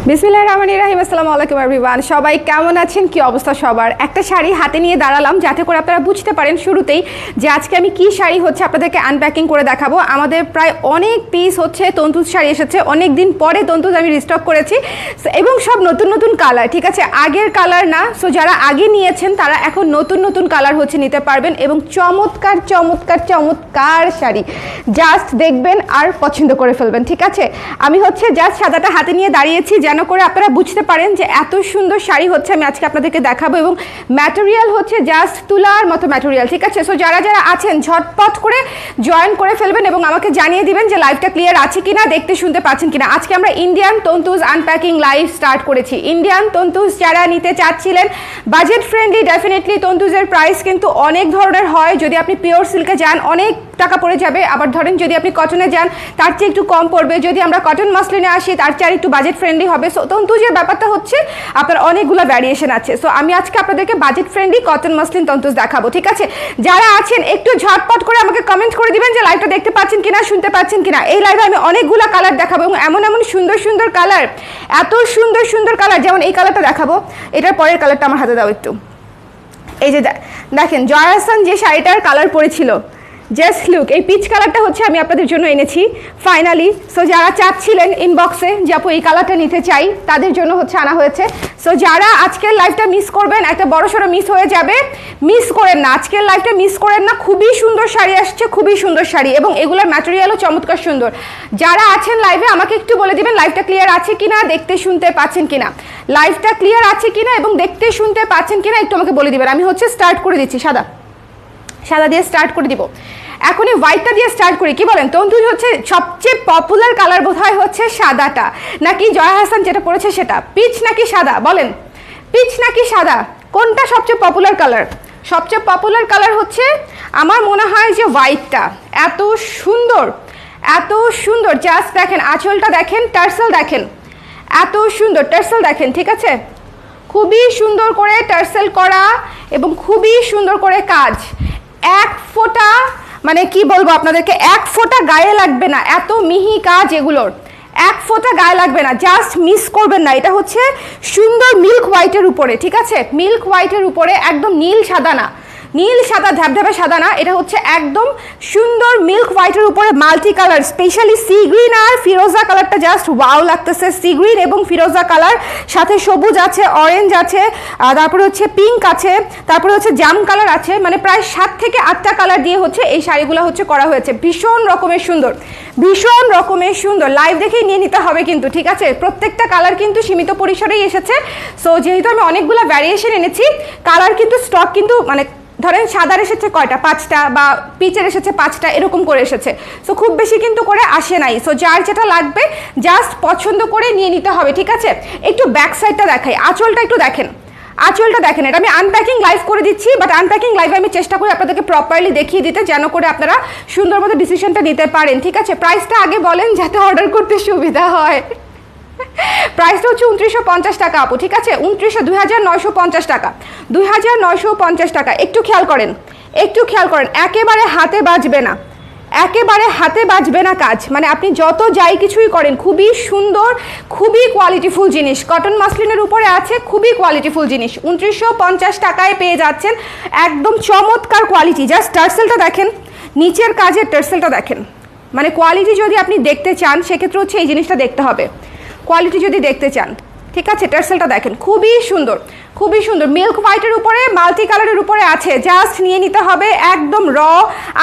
বিসমিল্লাহির রহমানির রহিম। আসসালামু আলাইকুম এভরিওয়ান, সবাই কেমন আছেন? কি অবস্থা সবার? একটা শাড়ি হাতে নিয়ে দাঁড়ালাম যাতে করে আপনারা বুঝতে পারেন শুরুতেই যে আজকে আমি কি শাড়ি হচ্ছে আপনাদেরকে আনপ্যাকিং করে দেখাবো। আমাদের প্রায় অনেক পিস হচ্ছে তন্তুজ শাড়ি এসেছে, অনেক দিন পরে তন্তুজ আমি রিস্টক করেছি এবং সব নতুন নতুন কালার, ঠিক আছে, আগের কালার না। সো যারা আগে নিয়েছেন তারা এখন নতুন নতুন কালার হচ্ছে নিতে পারবেন এবং চমৎকার চমৎকার চমৎকার শাড়ি জাস্ট দেখবেন আর পছন্দ করে ফেলবেন, ঠিক আছে। আমি হচ্ছে জাস্ট সাদাটা হাতে নিয়ে দাঁড়িয়েছি যেন করে আপনারা বুঝতে পারেন যে এত সুন্দর শাড়ি হচ্ছে আমি আজকে আপনাদেরকে দেখাবো এবং ম্যাটেরিয়াল হচ্ছে জাস্ট তুলার মতো ম্যাটেরিয়াল, ঠিক আছে। সো যারা যারা আছেন ঝটপট করে জয়েন করে ফেলবেন এবং আমাকে জানিয়ে দিবেন যে লাইভটা ক্লিয়ার আছে কিনা, দেখতে শুনতে পাচ্ছেন কিনা। আজকে আমরা ইন্ডিয়ান তন্তুজ আনপ্যাকিং লাইভ স্টার্ট করেছি। ইন্ডিয়ান তন্তুজ যারা নিতে চাচ্ছিলেন বাজেট ফ্রেন্ডলি, ডেফিনেটলি তন্তুজের প্রাইস কিন্তু অনেক ধরনের হয়। যদি আপনি পিওর সিল্কে যান অনেক টাকা পড়ে যাবে, আবার ধরেন যদি আপনি কটনে যান তার চেয়ে একটু কম পড়বে, যদি আমরা কটন মাসলিনে আসি তার চেয়ে একটু বাজেট ফ্রেন্ডলি হবে। সো তন্তুজের ব্যাপারটা হচ্ছে আপনার অনেকগুলো ভ্যারিয়েশন আছে। সো আমি আজকে আপনাদেরকে বাজেট ফ্রেন্ডলি কটন মাসলিন তন্তুজ দেখাবো, ঠিক আছে। যারা আছেন একটু ঝটপট করে আমাকে কমেন্ট করে দিবেন যে লাইভটা দেখতে পাচ্ছেন কিনা, শুনতে পাচ্ছেন কিনা। এই লাইভে আমি অনেকগুলো কালার দেখাবো এবং এমন এমন সুন্দর সুন্দর কালার, এত সুন্দর সুন্দর কালার। যেমন এই কালারটা দেখাবো, এটার পরের কালারটা আমার হাতে দাও একটু। এই যে দেখেন জয়া আহসান যে শাড়িটার কালার পরেছিল, জাস্ট লুক, এই পিচ কালারটা হচ্ছে আমি আপনাদের জন্য এনেছি ফাইনালি। সো যারা চাচ্ছিলেন ইনবক্সে যে আপু এই কালারটা নিতে চাই, তাদের জন্য হচ্ছে আনা হয়েছে। সো যারা আজকের লাইভটা মিস করবেন, একটা বড় সড়ো মিস হয়ে যাবে, মিস করেন না, আজকের লাইভটা মিস করেন না। খুবই সুন্দর শাড়ি আসছে, খুবই সুন্দর শাড়ি এবং এগুলোর ম্যাটেরিয়ালও চমৎকার সুন্দর। যারা আছেন লাইভে আমাকে একটু বলে দিবেন লাইভটা ক্লিয়ার আছে কিনা, দেখতে শুনতে পাচ্ছেন কিনা, লাইভটা ক্লিয়ার আছে কিনা এবং দেখতে শুনতে পাচ্ছেন কিনা একটু আমাকে বলে দিবেন। আমি হচ্ছে স্টার্ট করে দিচ্ছি, সাদা দিয়ে স্টার্ট করে দিব। এখন এই হোয়াইটটা দিয়ে স্টার্ট করি, কি বলেন? তন্তুজ হচ্ছে সবচেয়ে পপুলার কালার বোধহয় হচ্ছে সাদাটা, নাকি জয়া হাসান যেটা পড়েছে সেটা? পিচ নাকি সাদা বলেন? পিচ নাকি সাদা, কোনটা সবচেয়ে পপুলার কালার? সবচেয়ে পপুলার কালার হচ্ছে আমার মনে হয় যে হোয়াইটটা। এত সুন্দর, এত সুন্দর, জাস্ট দেখেন আঁচলটা দেখেন, টার্সেল দেখেন, এত সুন্দর টার্সেল দেখেন, ঠিক আছে। খুবই সুন্দর করে টার্সেল করা এবং খুবই সুন্দর করে কাজ। এক ফোঁটা মানে কি বলবো আপনাদেরকে, এক ফোঁটা গায়ে লাগবে না, এত মিহি কাজ এগুলোর, এক ফোঁটা গায়ে লাগবে না, জাস্ট মিস করবেন না। এটা হচ্ছে সুন্দর মিল্ক হোয়াইটের উপরে, ঠিক আছে, মিল্ক হোয়াইটের উপরে, একদম নীল সাদা না, নীল সাদা ধ্যাবধ্যাবে সাদা না, এটা হচ্ছে একদম সুন্দর মিল্ক হোয়াইটের উপরে multi colour, specially sea green আর ফিরোজা কালারটা জাস্ট ওয়াও লাগতেছে। সি গ্রিন এবং ফিরোজা কালার, সাথে সবুজ আছে, অরেঞ্জ আছে, তারপরে হচ্ছে পিঙ্ক আছে, তারপরে হচ্ছে জাম কালার আছে, মানে প্রায় 7 থেকে 8টা কালার দিয়ে হচ্ছে এই শাড়িগুলো হচ্ছে করা হয়েছে। ভীষণ রকমের সুন্দর, ভীষণ রকমের সুন্দর। লাইভ দেখেই নিয়ে নিতে হবে কিন্তু, ঠিক আছে। প্রত্যেকটা কালার কিন্তু সীমিত পরিসরেই এসেছে। সো যেহেতু আমি অনেকগুলো ভ্যারিয়েশন এনেছি, কালার কিন্তু স্টক কিন্তু মানে ধরেন সাদার এসেছে কয়টা, 5টা, বা পিচের এসেছে 5টা, এরকম করে এসেছে। সো খুব বেশি কিন্তু করে আসে নাই। সো যার যেটা লাগবে জাস্ট পছন্দ করে নিয়ে নিতে হবে, ঠিক আছে। একটু ব্যাক সাইডটা দেখাই, আঁচলটা একটু দেখেন, আঁচলটা দেখেন। এটা আমি আনপ্যাকিং লাইভ করে দিচ্ছি, বাট আনপ্যাকিং লাইভে আমি চেষ্টা করি আপনাদেরকে প্রপারলি দেখিয়ে দিতে যেন করে আপনারা সুন্দর মতো ডিসিশনটা নিতে পারেন, ঠিক আছে। প্রাইসটা আগে বলেন যাতে অর্ডার করতে সুবিধা হয়। প্রাইসটা হচ্ছে 2950 টাকা আপু, ঠিক আছে। 2950 টাকা, 2950 টাকা। একটু খেয়াল করেন, একটু খেয়াল করেন, একেবারে হাতে বাজবে না, একেবারে হাতে বাজবে না কাজ। মানে আপনি যত যাই কিছুই করেন, খুবই সুন্দর, খুবই কোয়ালিটিফুল জিনিস, কটন মাসলিনের উপরে আছে, খুবই কোয়ালিটিফুল জিনিস। 2950 টাকায় পেয়ে যাচ্ছেন, একদম চমৎকার কোয়ালিটি। জাস্ট টার্সেলটা দেখেন, নিচের কাজের টার্সেলটা দেখেন, মানে কোয়ালিটি যদি আপনি দেখতে চান সেক্ষেত্রে হচ্ছে এই জিনিসটা দেখতে হবে, কোয়ালিটি যদি দেখতে চান, ঠিক আছে। টার্সেলটা দেখেন, খুবই সুন্দর, খুবই সুন্দর, মিল্ক হোয়াইটের উপরে মাল্টি কালারের উপরে আছে। জাস্ট নিয়ে নিতে হবে, একদম র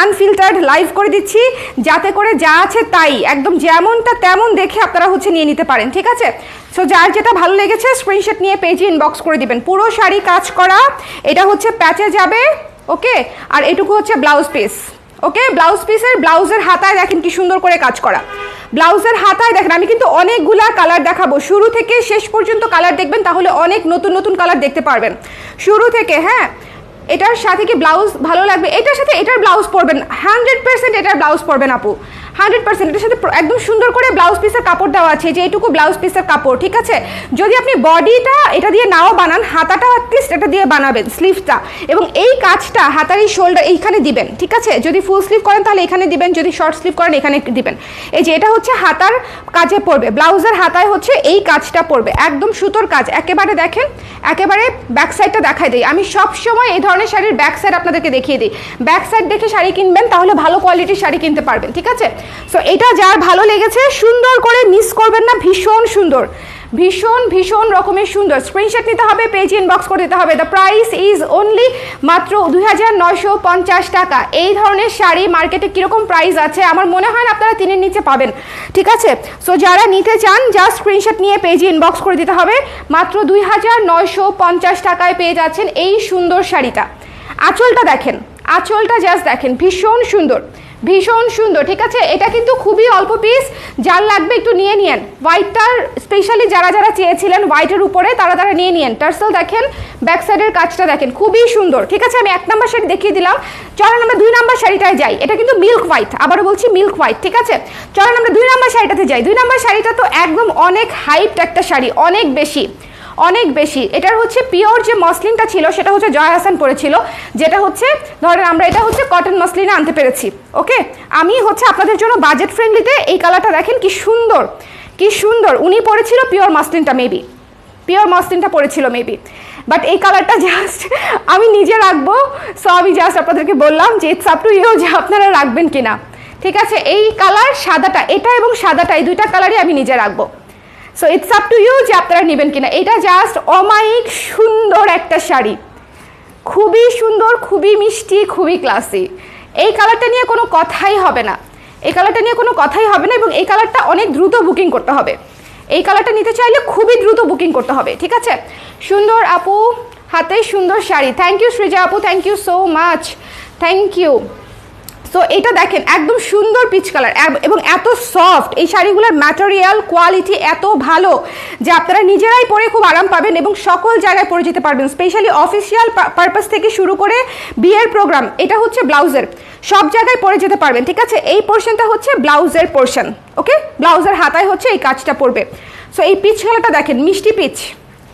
আনফিল্টার্ড লাইভ করে দিচ্ছি যাতে করে যা আছে তাই একদম যেমনটা তেমন দেখে আপনারা হচ্ছে নিয়ে নিতে পারেন, ঠিক আছে। সো যার যেটা ভালো লেগেছে স্ক্রিনশট নিয়ে পেজে ইনবক্স করে দিবেন। পুরো শাড়ি কাজ করা, এটা হচ্ছে প্যাচে যাবে, ওকে। আর এটুকু হচ্ছে ব্লাউজ পিস, ওকে। ব্লাউজ পিসের ব্লাউজের হাতায় দেখেন কি সুন্দর করে কাজ করা, ব্লাউজের হাতায় দেখেন। আমি কিন্তু অনেকগুলা কালার দেখাবো, শুরু থেকে শেষ পর্যন্ত কালার দেখবেন, তাহলে অনেক নতুন নতুন কালার দেখতে পারবেন শুরু থেকে। হ্যাঁ, এটার সাথে কি ব্লাউজ ভালো লাগবে? এটার সাথে এটার ব্লাউজ পরবেন, 100% এটার ব্লাউজ পরবেন আপু, 100%। এটার সাথে একদম সুন্দর করে ব্লাউজ পিসের কাপড় দেওয়া আছে, যে এইটুকু ব্লাউজ পিসের কাপড়, ঠিক আছে। যদি আপনি বডিটা এটা দিয়ে নাও বানান, হাতাটা অ্যাটলিস্ট এটা দিয়ে বানাবেন, স্লিভটা, এবং এই কাজটা হাতার এই শোল্ডার এইখানে দিবেন, ঠিক আছে। যদি ফুল স্লিভ করেন তাহলে এখানে দিবেন, যদি শর্ট স্লিভ করেন এখানে দিবেন। এই যে এটা হচ্ছে হাতার কাজে পড়বে, ব্লাউজের হাতায় হচ্ছে এই কাজটা পড়বে, একদম সুতোর কাজ। একেবারে দেখেন, একেবারে ব্যাক সাইডটা দেখাই দিই। আমি সব সময় এই ধরনের শাড়ির ব্যাক সাইড আপনাদেরকে দেখিয়ে দিই। ব্যাক সাইড দেখে শাড়ি কিনবেন, তাহলে ভালো কোয়ালিটির শাড়ি কিনতে পারবেন, ঠিক আছে। সো এটা যার ভালো লেগেছে সুন্দর করে মিস করবেন না, ভীষণ সুন্দর, ভীষণ ভীষণ রকমের সুন্দর। স্ক্রিনশট নিতে হবে, পেজ ইনবক্স করে দিতে হবে। দ্য প্রাইস ইজ অনলি মাত্র 2950 টাকা। এই ধরনের শাড়ি মার্কেটে কীরকম প্রাইস আছে আমার মনে হয় না আপনারা 3-এর নিচে পাবেন, ঠিক আছে। সো যারা নিতে চান জাস্ট স্ক্রিনশট নিয়ে পেজে ইনবক্স করে দিতে হবে। মাত্র 2950 টাকায় পেয়ে যাচ্ছেন এই সুন্দর শাড়িটা। আঁচলটা দেখেন, আঁচলটা জাস্ট দেখেন, ভীষণ সুন্দর, ভীষণ সুন্দর, ঠিক আছে। এটা কিন্তু খুবই অল্প পিস, যার লাগবে একটু নিয়ে নিয়েন। হোয়াইটটার স্পেশালি যারা যারা চেয়েছিলেন হোয়াইটের উপরে তারা তারা নিয়ে নিয়েন। টার্সেল দেখেন, ব্যাক সাইডের কাজটা দেখেন, খুবই সুন্দর, ঠিক আছে। আমি 1 নাম্বার শাড়ি দেখিয়ে দিলাম, চলেন আমরা 2 নাম্বার শাড়িটায় যাই। এটা কিন্তু মিল্ক হোয়াইট, আবারও বলছি মিল্ক হোয়াইট, ঠিক আছে। চলেন আমরা 2 নাম্বার শাড়িটাতে যাই। 2 নাম্বার শাড়িটা তো একদম অনেক হাইপড একটা শাড়ি, অনেক বেশি, অনেক বেশি। এটার হচ্ছে পিওর যে মসলিনটা ছিল সেটা হচ্ছে জয়া হাসান পরেছিল, যেটা হচ্ছে ধরেন আমরা এটা হচ্ছে কটন মসলিনে আনতে পেরেছি, ওকে। আমি হচ্ছে আপনাদের জন্য বাজেট ফ্রেন্ডলিতে এই কালারটা দেখেন কি সুন্দর, কি সুন্দর। উনি পরেছিল পিওর মসলিনটা, মেবি পিওর মসলিনটা পরেছিল মেবি, বাট এই কালারটা জাস্ট আমি নিজে রাখবো। সো আমি জাস্ট আপনাদেরকে বললাম যে ইটস আপ টু ইউ যে আপনারা রাখবেন কিনা, ঠিক আছে। এই কালার সাদাটা, এটা এবং সাদাটা, এই 2টা কালারই আমি নিজে রাখবো। So it's up to you যে আপনারা নেবেন কিনা। এটা জাস্ট অমায়িক সুন্দর একটা শাড়ি, খুবই সুন্দর, খুবই মিষ্টি, খুবই ক্লাসি। এই কালারটা নিয়ে কোনো কথাই হবে না, এই কালারটা নিয়ে কোনো কথাই হবে না। এবং এই কালারটা অনেক দ্রুত বুকিং করতে হবে, এই কালারটা নিতে চাইলে খুবই দ্রুত বুকিং করতে হবে, ঠিক আছে। সুন্দর আপু, হাতে সুন্দর শাড়ি। থ্যাংক ইউ সৃজা আপু, thank you so much, thank you. So এটা দেখেন একদম সুন্দর পিচ কালার এবং এত সফট, এই শাড়িগুলোর ম্যাটেরিয়াল কোয়ালিটি এত ভালো যে আপনারা নিজেরাই পরে খুব আরাম পাবেন এবং সকল জায়গায় পরে যেতে পারবেন, স্পেশালি অফিসিয়াল পারপাস থেকে শুরু করে বিয়ের প্রোগ্রাম। এটা হচ্ছে ব্লাউজের, সব জায়গায় পরে যেতে পারবেন, ঠিক আছে। এই পোর্শনটা হচ্ছে ব্লাউজের পোর্শন, ওকে। ব্লাউজের হাতায় হচ্ছে এই কাজটা পড়বে। সো এই পিচ কালারটা দেখেন, মিষ্টি পিচ,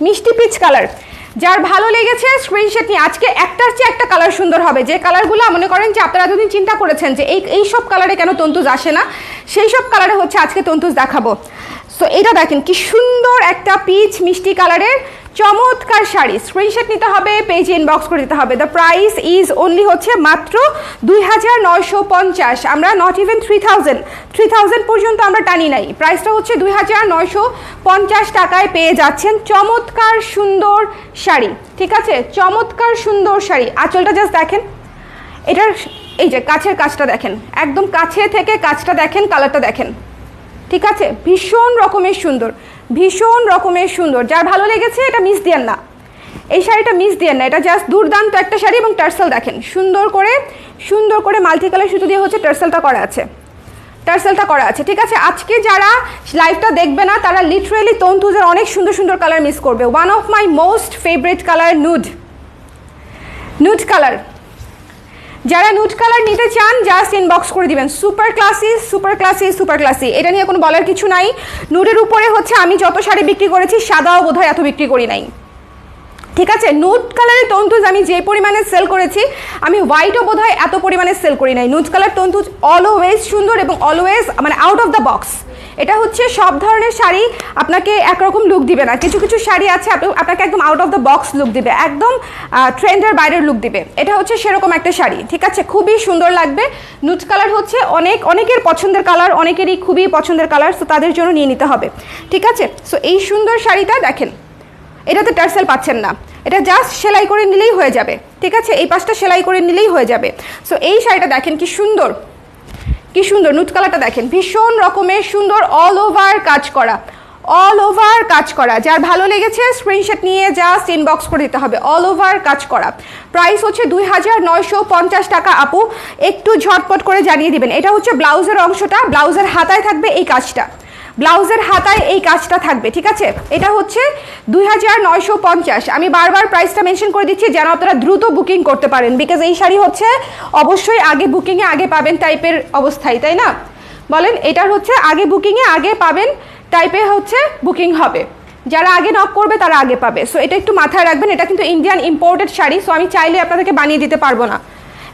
মিষ্টি পিচ কালার। যার ভালো লেগেছে স্ক্রিনশট নিয়ে, আজকে একটার চেয়ে একটা কালার সুন্দর হবে। যে কালারগুলো মনে করেন যে আপনারা এতদিন চিন্তা করেছেন যে এই সব কালারে কেন তন্তুজ আসে না, সেই সব কালারে হচ্ছে আজকে তন্তুজ দেখাবো। সো এটা দেখেন কি সুন্দর একটা পিচ মিষ্টি কালারের চমৎকার শাড়ি। স্ক্রিনশট নিতে হবে, পেজে ইনবক্স করে দিতে হবে। দ্য প্রাইস ইজ অনলি হচ্ছে মাত্র 2950। আমরা নট ইভেন 3000 পর্যন্ত আমরা টানি নাই, প্রাইসটা হচ্ছে 2950 টাকায় পেয়ে যাচ্ছেন চমৎকার সুন্দর শাড়ি, ঠিক আছে। চমৎকার সুন্দর শাড়ি। আঁচলটা জাস্ট দেখেন, এটার এই যে কাছের কাজটা দেখেন, একদম কাছে থেকে কাজটা দেখেন, কালারটা দেখেন, ঠিক আছে। ভীষণ রকমের সুন্দর, ভীষণ রকমের সুন্দর। যার ভালো লেগেছে এটা মিস দিয়েন না, এই শাড়িটা মিস দিয়েন না। এটা জাস্ট দুর্দান্ত একটা শাড়ি। এবং টার্সেল দেখেন, সুন্দর করে মাল্টি কালার সুতো দিয়ে হচ্ছে টার্সেলটা করা আছে, টার্সেলটা করা আছে, ঠিক আছে। আজকে যারা লাইভটা দেখবে না তারা লিটারেলি তন্তুজের অনেক সুন্দর সুন্দর কালার মিস করবে। One of my most favourite colour nude colour. যারা নুড কালার নিতে চান জাস্ট ইনবক্স করে দিবেন। Super classy, super classy, super classy, এটা নিয়ে কোনো বলার কিছু নাই। নুডের উপরে হচ্ছে আমি যত শাড়ি বিক্রি করেছি সাদাও বোধহয় এত বিক্রি করি নাই, ঠিক আছে। নুড কালারের তন্তুজ আমি যে পরিমাণে সেল করেছি আমি হোয়াইটও বোধহয় এত পরিমাণে সেল করি নাই। নুড কালার তন্তুজ অলওয়েজ সুন্দর এবং অলওয়েজ মানে আউট অফ দ্য বক্স। এটা হচ্ছে সব ধরনের শাড়ি আপনাকে একরকম লুক দিবে না, কিছু কিছু শাড়ি আছে আপনাকে একদম out of the box look দিবে, একদম ট্রেন্ডের বাইরের লুক দিবে। এটা হচ্ছে সেরকম একটা শাড়ি, ঠিক আছে। খুবই সুন্দর লাগবে। নুড কালার হচ্ছে অনেকের পছন্দের কালার, অনেকেরই খুবই পছন্দের কালার, সো তাদের জন্য নিয়ে নিতে হবে, ঠিক আছে। সো এই সুন্দর শাড়িটা দেখেন, এটাতে টার্সেল পাচ্ছেন না, এটা জাস্ট সেলাই করে নিলেই হয়ে যাবে, ঠিক আছে। এই পাশটা সেলাই করে নিলেই হয়ে যাবে। সো এই শাড়িটা দেখেন কি সুন্দর, কি সুন্দর। নুড কালারটা দেখেন, ভীষণ রকমের সুন্দর, অল ওভার কাজ করা, অল ওভার কাজ করা। যার ভালো লেগেছে স্ক্রিনশট নিয়ে জাস্ট ইনবক্স করে দিতে হবে। অল ওভার কাজ করা। প্রাইস হচ্ছে 2950 টাকা। আপু একটু ঝটপট করে জানিয়ে দিবেন। এটা হচ্ছে ব্লাউজের অংশটা, ব্লাউজের হাতায় থাকবে এই কাজটা, ব্লাউজের হাতায় এই কাজটা থাকবে, ঠিক আছে। এটা হচ্ছে 2950। আমি বারবার প্রাইসটা মেনশন করে দিচ্ছি যেন আপনারা দ্রুত বুকিং করতে পারেন, বিকজ এই শাড়ি হচ্ছে অবশ্যই আগে বুকিংয়ে আগে পাবেন টাইপের অবস্থায়, তাই না। বলেন এটার হচ্ছে আগে বুকিংয়ে আগে পাবেন টাইপে হচ্ছে বুকিং হবে, যারা আগে নক করবে তারা আগে পাবে। সো এটা একটু মাথায় রাখবেন, এটা কিন্তু ইন্ডিয়ান ইম্পোর্টেড শাড়ি, সো আমি চাইলে আপনাদেরকে বানিয়ে দিতে পারবো না।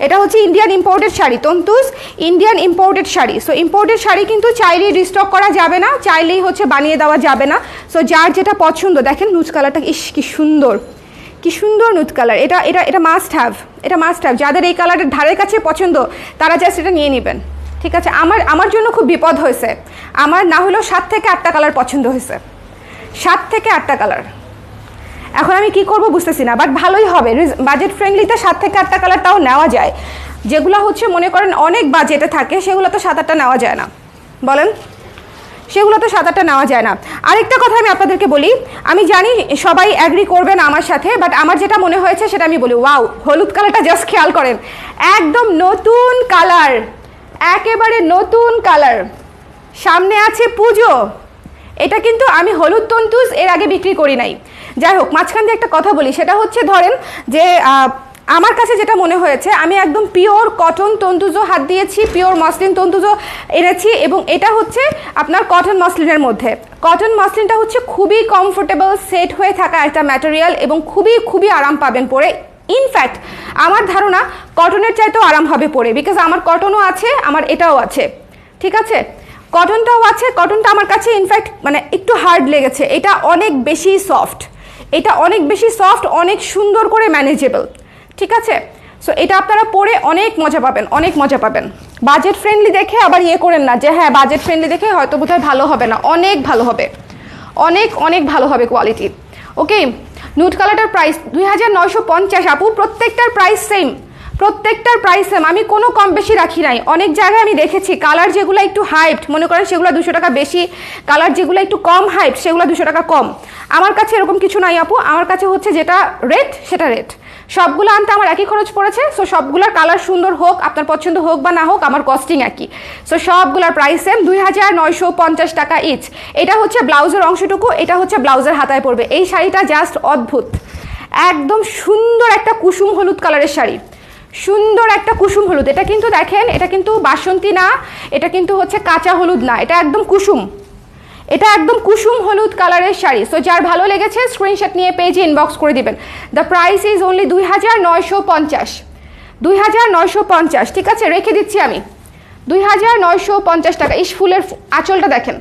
এটা হচ্ছে ইন্ডিয়ান ইম্পোর্টেড শাড়ি, তন্তুজ Indian imported sari. So imported sari কিন্তু চাইলেই রিস্টক করা যাবে না, চাইলেই হচ্ছে বানিয়ে দেওয়া যাবে না। সো যার যেটা পছন্দ, দেখেন নুট কালারটা, ইস কি সুন্দর, কি সুন্দর নুট কালার, এটা এটা এটা মাস্ট হ্যাভ, এটা মাস্ট হ্যাভ। যাদের এই কালারের ধারের কাছে পছন্দ তারা জাস্ট এটা নিয়ে নেবেন, ঠিক আছে। আমার জন্য খুব বিপদ হয়েছে, আমার না হলেও 7 থেকে 8টা কালার পছন্দ হয়েছে, 7 থেকে 8টা কালার। এখন আমি কি করব বুঝতেছি না, বাট ভালোই হবে, বাজেট ফ্রেন্ডলিতে 7 থেকে 8টা কালারটাও নেওয়া যায়। যেগুলো হচ্ছে মনে করেন অনেক বাজেটে থাকে সেগুলো তো 7-8টা নেওয়া যায় না, বলেন সেগুলো তো 7-8টা নেওয়া যায় না। আরেকটা কথা আমি আপনাদেরকে বলি, আমি জানি সবাই অ্যাগ্রি করবেন আমার সাথে, বাট আমার যেটা মনে হয়েছে সেটা আমি বলি। ওয়াও, হলুদ কালারটা জাস্ট খেয়াল করেন, একদম নতুন কালার, একেবারে নতুন কালার। সামনে আছে পুজো, এটা কিন্তু আমি হলুদ তন্তুজ এর আগে বিক্রি করি নাই। যাই হোক, মাঝখান দিয়ে একটা কথা বলি, সেটা হচ্ছে ধরেন যে আমার কাছে যেটা মনে হয়েছে, আমি একদম পিওর কটন তন্তুজও হাত দিয়েছি, পিওর মসলিন তন্তুজও এনেছি, এবং এটা হচ্ছে আপনার কটন মসলিনের মধ্যে। কটন মসলিনটা হচ্ছে খুবই কমফোর্টেবল সেট হয়ে থাকা একটা ম্যাটেরিয়াল, এবং খুবই খুবই আরাম পাবেন পরে। ইনফ্যাক্ট আমার ধারণা কটনের চাইতেও আরাম হবে পরে, বিকজ আমার কটনও আছে, আমার এটাও আছে, ঠিক আছে, কটনটাও আছে। কটনটা আমার কাছে ইনফ্যাক্ট মানে একটু হার্ড লেগেছে, এটা অনেক বেশি সফট, এটা অনেক বেশি সফট, অনেক সুন্দর করে ম্যানেজেবল, ঠিক আছে। সো এটা আপনারা পরে অনেক মজা পাবেন, অনেক মজা পাবেন। বাজেট ফ্রেন্ডলি দেখে আবার ইয়ে করেন না যে হ্যাঁ বাজেট ফ্রেন্ডলি দেখে হয়তো বোধহয় ভালো হবে না, অনেক ভালো হবে, অনেক অনেক ভালো হবে কোয়ালিটি। ওকে, নুট কালারটার প্রাইস 2950 আপু, প্রত্যেকটার প্রাইস সেম, প্রত্যেকটার প্রাইস সেম, আমি কোনো কম বেশি রাখি নাই। অনেক জায়গায় আমি দেখেছি কালার যেগুলো একটু হাইপড মনে করেন সেগুলো 200 টাকা বেশি, কালার যেগুলো একটু কম হাইপড সেগুলো 200 টাকা কম। আমার কাছে এরকম কিছু নাই আপু, আমার কাছে হচ্ছে যেটা রেট সেটা রেট। সবগুলো আনতে আমার একই খরচ পড়েছে। সো সবগুলোর কালার সুন্দর হোক, আপনার পছন্দ হোক বা না হোক, আমার কস্টিং একই। সো সবগুলোর প্রাইস সেম, 2950 টাকা ইচ। এটা হচ্ছে ব্লাউজের অংশটুকু, এটা হচ্ছে ব্লাউজের হাতায় পড়বে। এই শাড়িটা জাস্ট অদ্ভুত, একদম সুন্দর একটা কুসুম হলুদ কালারের শাড়ি, সুন্দর একটা কুসুম হলুদ। এটা কিন্তু দেখেন, এটা কিন্তু বাসন্তী না, এটা কিন্তু হচ্ছে কাঁচা হলুদ না, এটা একদম কুসুম, এটা একদম কুসুম হলুদ কালারের শাড়ি। সো যার ভালো লেগেছে স্ক্রিনশট নিয়ে পেজে ইনবক্স করে দিবেন। দ্য প্রাইস ইজ অনলি 2950, 2950, ঠিক আছে, রেখে দিচ্ছি আমি 2950 টাকা। ইস ফুলের আঁচলটা দেখেন,